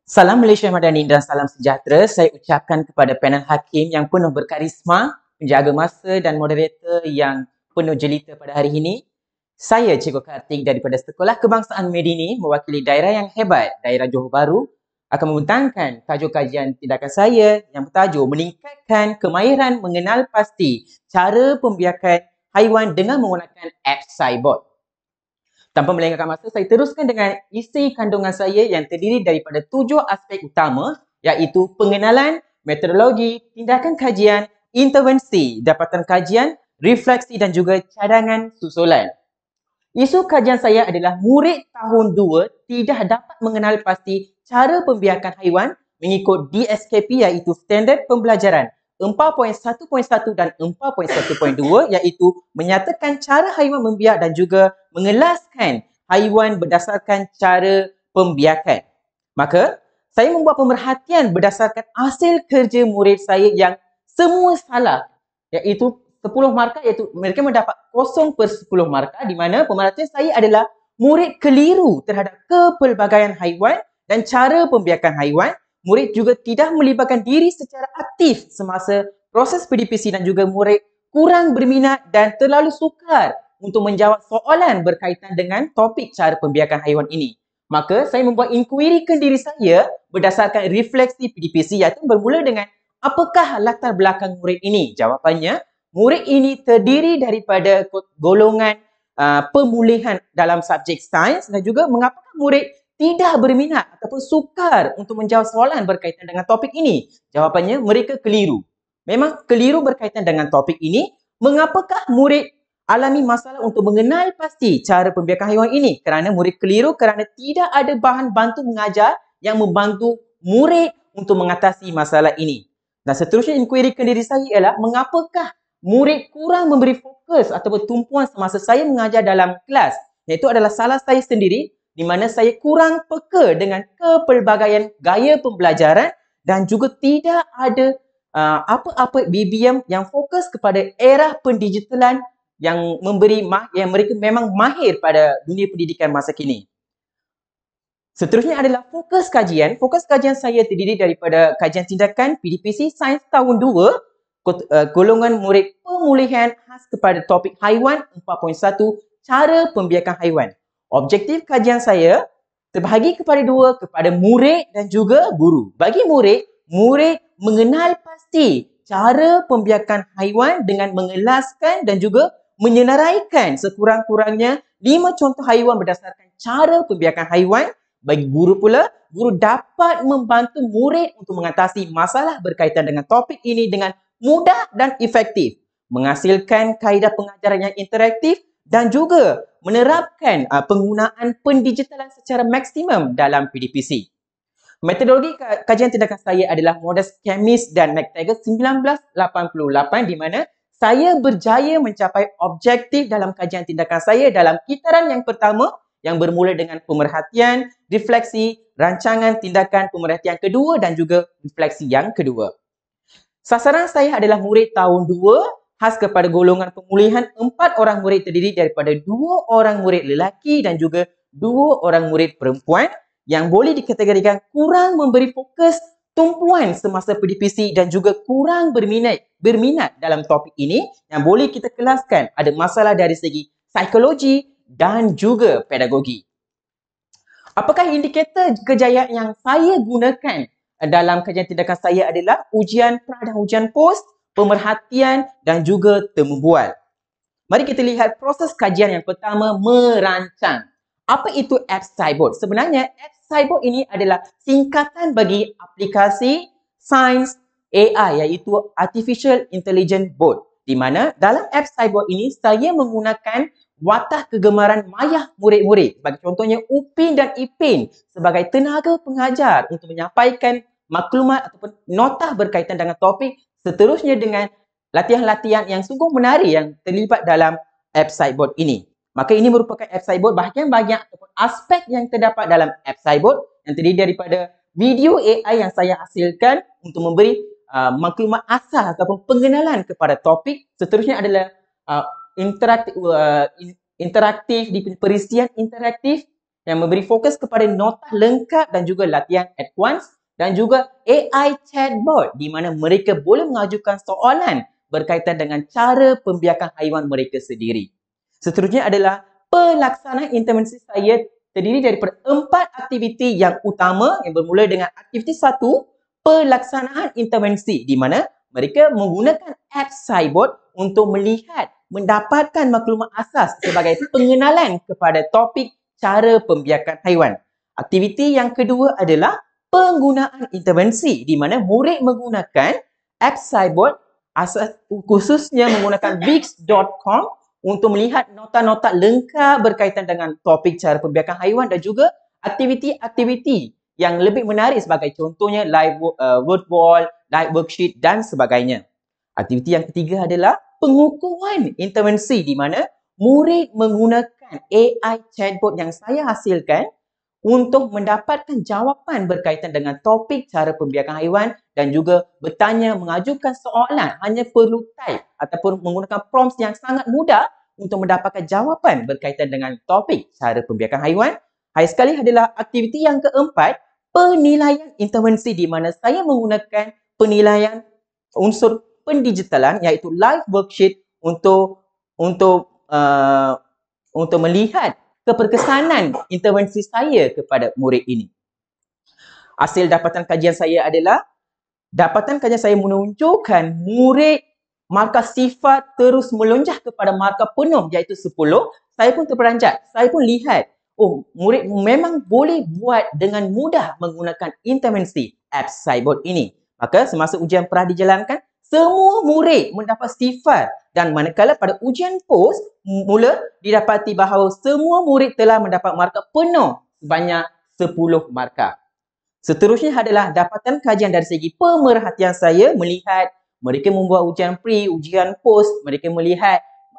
Salam Malaysia Madani dan salam sejahtera. Saya ucapkan kepada panel hakim yang penuh berkarisma, penjaga masa dan moderator yang penuh jelita pada hari ini. Saya Cikgu Kartik daripada Sekolah Kebangsaan Medini mewakili daerah yang hebat, daerah Johor Bahru, akan membentangkan tajuk kajian tindakan saya yang bertajuk meningkatkan kemahiran mengenal pasti cara pembiakan haiwan dengan menggunakan apps Cyborg. Tanpa melengahkan masa, saya teruskan dengan isi kandungan saya yang terdiri daripada 7 aspek utama iaitu pengenalan, metodologi, tindakan kajian, intervensi, dapatan kajian, refleksi dan juga cadangan susulan. Isu kajian saya adalah murid tahun 2 tidak dapat mengenal pasti cara pembiakan haiwan mengikut DSKP iaitu Standard Pembelajaran 4.1.1 dan 4.1.2 iaitu menyatakan cara haiwan membiak dan juga mengelaskan haiwan berdasarkan cara pembiakan. Maka, saya membuat pemerhatian berdasarkan hasil kerja murid saya yang semua salah iaitu 10 markah iaitu mereka mendapat 0/10 markah di mana pemerhatian saya adalah murid keliru terhadap kepelbagaian haiwan dan cara pembiakan haiwan. Murid juga tidak melibatkan diri secara aktif semasa proses PDPC dan juga murid kurang berminat dan terlalu sukar untuk menjawab soalan berkaitan dengan topik cara pembiakan haiwan ini. Maka saya membuat inquiry ke diri saya berdasarkan refleksi PDPC iaitu bermula dengan apakah latar belakang murid ini? Jawapannya, murid ini terdiri daripada golongan pemulihan dalam subjek sains dan juga mengapakah murid tidak berminat ataupun sukar untuk menjawab soalan berkaitan dengan topik ini? Jawapannya, mereka keliru. Memang keliru berkaitan dengan topik ini. Mengapakah murid alami masalah untuk mengenal pasti cara pembiakan haiwan ini? Kerana murid keliru kerana tidak ada bahan bantu mengajar yang membantu murid untuk mengatasi masalah ini. Dan seterusnya inquiry ke diri saya ialah mengapakah murid kurang memberi fokus ataupun tumpuan semasa saya mengajar dalam kelas? Iaitu adalah salah saya sendiri di mana saya kurang peka dengan kepelbagaian gaya pembelajaran dan juga tidak ada apa-apa BBM yang fokus kepada era pendigitalan yang mereka memang mahir pada dunia pendidikan masa kini. Seterusnya adalah fokus kajian. Fokus kajian saya terdiri daripada kajian tindakan PDPC Sains tahun 2, golongan murid pemulihan khas kepada topik haiwan 4.1, cara pembiakan haiwan. Objektif kajian saya terbahagi kepada 2, kepada murid dan juga guru. Bagi murid, murid mengenal pasti cara pembiakan haiwan dengan mengelaskan dan juga menyenaraikan sekurang-kurangnya 5 contoh haiwan berdasarkan cara pembiakan haiwan. Bagi guru pula, guru dapat membantu murid untuk mengatasi masalah berkaitan dengan topik ini dengan mudah dan efektif, menghasilkan kaedah pengajaran yang interaktif dan juga menerapkan penggunaan pendigitalan secara maksimum dalam PDPC. Metodologi kajian tindakan saya adalah model Chemis dan McTaggart 1988 di mana saya berjaya mencapai objektif dalam kajian tindakan saya dalam kitaran yang pertama yang bermula dengan pemerhatian, refleksi, rancangan tindakan pemerhatian kedua dan juga refleksi yang kedua. Sasaran saya adalah murid tahun 2 khas kepada golongan pemulihan 4 orang murid terdiri daripada 2 orang murid lelaki dan juga 2 orang murid perempuan yang boleh dikategorikan kurang memberi fokus tumpuan semasa PDPC dan juga kurang berminat dalam topik ini yang boleh kita kelaskan ada masalah dari segi psikologi dan juga pedagogi. Apakah indikator kejayaan yang saya gunakan dalam kajian tindakan saya adalah ujian pra dan ujian pos, pemerhatian dan juga temu bual. Mari kita lihat proses kajian yang pertama, merancang. Apa itu apps Cyborg? Sebenarnya apps Cyborg ini adalah singkatan bagi aplikasi sains AI iaitu Artificial Intelligence Board. Di mana dalam apps Cyborg ini saya menggunakan watah kegemaran Maya murid-murid. Bagi contohnya Upin dan Ipin sebagai tenaga pengajar untuk menyampaikan maklumat ataupun notah berkaitan dengan topik. Seterusnya dengan latihan-latihan yang sungguh menarik yang terlibat dalam apps Cyborg ini. Maka ini merupakan apps Cyborg, bahagian-bahagian ataupun aspek yang terdapat dalam apps Cyborg yang terdiri daripada video AI yang saya hasilkan untuk memberi maklumat asas ataupun pengenalan kepada topik. Seterusnya adalah interaktif di perisian interaktif yang memberi fokus kepada nota lengkap dan juga latihan advance, dan juga AI chatbot di mana mereka boleh mengajukan soalan berkaitan dengan cara pembiakan haiwan mereka sendiri. Seterusnya adalah pelaksanaan intervensi saya terdiri daripada 4 aktiviti yang utama yang bermula dengan aktiviti 1, pelaksanaan intervensi di mana mereka menggunakan app Scibot untuk melihat, mendapatkan maklumat asas sebagai pengenalan kepada topik cara pembiakan haiwan. Aktiviti yang kedua adalah penggunaan intervensi di mana murid menggunakan app Scibot khususnya menggunakan bix.com untuk melihat nota-nota lengkap berkaitan dengan topik cara pembiakan haiwan dan juga aktiviti-aktiviti yang lebih menarik sebagai contohnya live word wall, live worksheet dan sebagainya. Aktiviti yang ketiga adalah pengukuhan intervensi di mana murid menggunakan AI chatbot yang saya hasilkan untuk mendapatkan jawapan berkaitan dengan topik cara pembiakan haiwan dan juga bertanya, mengajukan soalan, hanya perlu type ataupun menggunakan prompts yang sangat mudah untuk mendapatkan jawapan berkaitan dengan topik cara pembiakan haiwan. Hai sekali adalah aktiviti yang keempat, penilaian intervensi di mana saya menggunakan penilaian unsur pendigitalan iaitu live worksheet untuk melihat keberkesanan intervensi saya kepada murid ini. Hasil dapatan kajian saya adalah menunjukkan murid markah sifat terus melonjak kepada markah penuh iaitu 10. Saya pun terperanjat. Saya pun lihat, murid memang boleh buat dengan mudah menggunakan intervensi app Scibot ini. Maka semasa ujian perah dijalankan, semua murid mendapat sifat dan manakala pada ujian pos mula didapati bahawa semua murid telah mendapat markah penuh sebanyak 10 markah. Seterusnya adalah dapatan kajian dari segi pemerhatian saya melihat mereka membuat ujian pre, ujian post,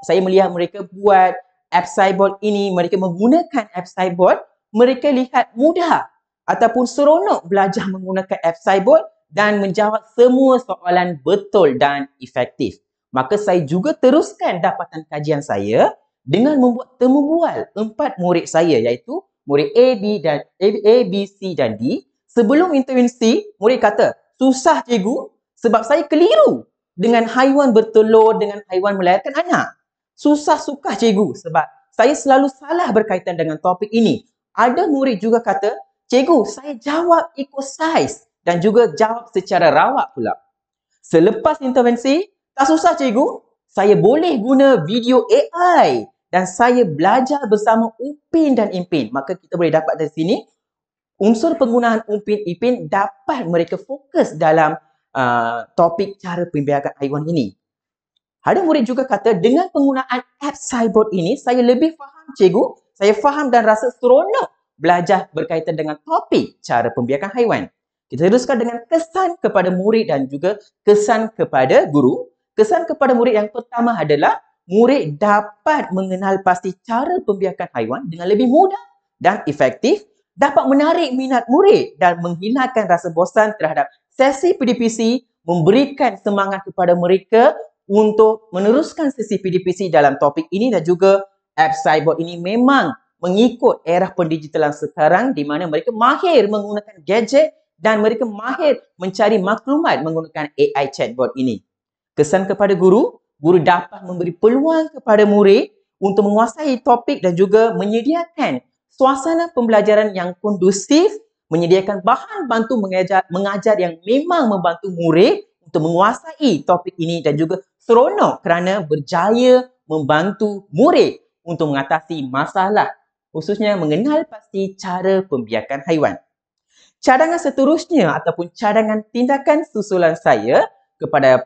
saya melihat mereka buat app Scibot ini, mereka menggunakan app Scibot, mereka lihat mudah ataupun seronok belajar menggunakan app Scibot dan menjawab semua soalan betul dan efektif. Maka saya juga teruskan dapatan kajian saya dengan membuat temu bual 4 murid saya iaitu murid A, B, C dan D. Sebelum intervensi, murid kata, susah cikgu sebab saya keliru dengan haiwan bertelur, dengan haiwan melahirkan anak. Susah sukah cikgu sebab saya selalu salah berkaitan dengan topik ini. Ada murid juga kata, cikgu saya jawab ikut saiz dan juga jawab secara rawak pula. Selepas intervensi, tak susah cikgu, saya boleh guna video AI dan saya belajar bersama Upin dan Ipin. Maka kita boleh dapat dari sini, unsur penggunaan Upin Ipin dapat mereka fokus dalam topik cara pembiakan haiwan ini. Ada murid juga kata, dengan penggunaan app Scibot ini, saya lebih faham cikgu, saya faham dan rasa seronok belajar berkaitan dengan topik cara pembiakan haiwan. Kita teruskan dengan kesan kepada murid dan juga kesan kepada guru. Kesan kepada murid yang pertama adalah murid dapat mengenal pasti cara pembiakan haiwan dengan lebih mudah dan efektif, dapat menarik minat murid dan menghilangkan rasa bosan terhadap sesi PDPC, memberikan semangat kepada mereka untuk meneruskan sesi PDPC dalam topik ini dan juga app Scibot ini memang mengikut era pendigitalan sekarang di mana mereka mahir menggunakan gadget dan mereka mahir mencari maklumat menggunakan AI chatbot ini. Kesan kepada guru, guru dapat memberi peluang kepada murid untuk menguasai topik dan juga menyediakan suasana pembelajaran yang kondusif, menyediakan bahan bantu mengajar yang memang membantu murid untuk menguasai topik ini dan juga seronok kerana berjaya membantu murid untuk mengatasi masalah, khususnya mengenal pasti cara pembiakan haiwan. Cadangan seterusnya ataupun cadangan tindakan susulan saya kepada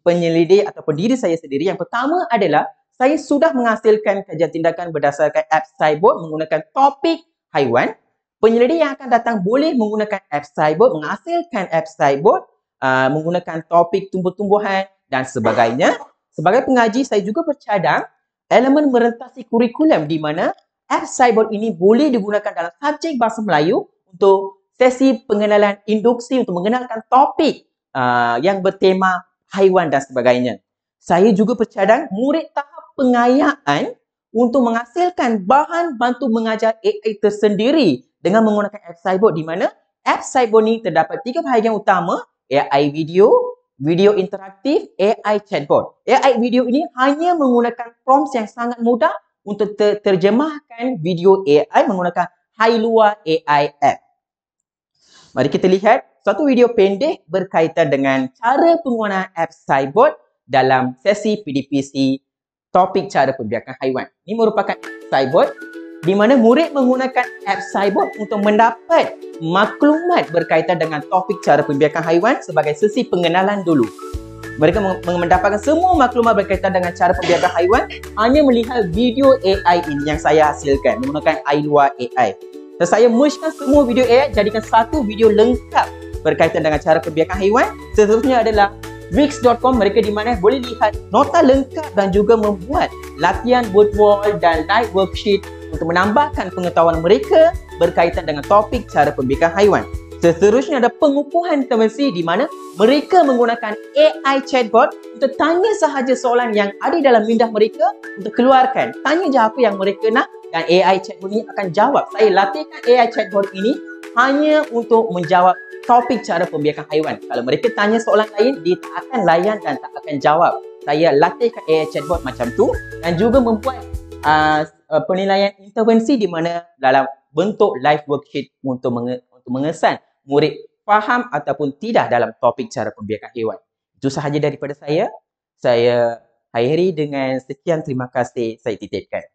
penyelidik ataupun diri saya sendiri, yang pertama adalah saya sudah menghasilkan kajian tindakan berdasarkan app Scibot menggunakan topik haiwan. Penyelidik yang akan datang boleh menggunakan app Scibot, menghasilkan app Scibot menggunakan topik tumbuh-tumbuhan dan sebagainya. Sebagai pengaji, saya juga bercadang elemen merentasi kurikulum di mana app Scibot ini boleh digunakan dalam subjek bahasa Melayu untuk sesi pengenalan induksi untuk mengenalkan topik yang bertema haiwan dan sebagainya. Saya juga bercadang murid tahap pengayaan untuk menghasilkan bahan bantu mengajar AI tersendiri dengan menggunakan app Cyborg, di mana app Cyborg ni terdapat 3 bahagian utama, AI video, video interaktif, AI chatbot. AI video ini hanya menggunakan prompts yang sangat mudah untuk terjemahkan video AI menggunakan Hailua AI app. Mari kita lihat satu video pendek berkaitan dengan cara penggunaan app Cyborg dalam sesi PDPC topik cara pembiakan haiwan. Ini merupakan app Cyborg di mana murid menggunakan app Cyborg untuk mendapat maklumat berkaitan dengan topik cara pembiakan haiwan sebagai sesi pengenalan dulu. Mereka mendapatkan semua maklumat berkaitan dengan cara pembiakan haiwan hanya melihat video AI ini yang saya hasilkan menggunakan Hailua AI. Dan saya mergekan semua video AI jadikan satu video lengkap berkaitan dengan cara pembiakan haiwan. Seterusnya adalah Wix.com, mereka di mana boleh lihat nota lengkap dan juga membuat latihan word wall dan live worksheet untuk menambahkan pengetahuan mereka berkaitan dengan topik cara pembiakan haiwan. Seterusnya ada pengukuhan intervensi di mana mereka menggunakan AI chatbot untuk tanya sahaja soalan yang ada dalam minda mereka untuk keluarkan. Tanya je apa yang mereka nak dan AI chatbot ini akan jawab. Saya latihkan AI chatbot ini hanya untuk menjawab topik cara pembiakan haiwan. Kalau mereka tanya soalan lain, dia tak akan layan dan tak akan jawab. Saya latihkan AI chatbot macam tu dan juga membuat penilaian intervensi di mana dalam bentuk live worksheet untuk mengesan murid faham ataupun tidak dalam topik cara pembiakan haiwan. Itu sahaja daripada saya. Saya akhiri dengan sekian, terima kasih, saya titipkan.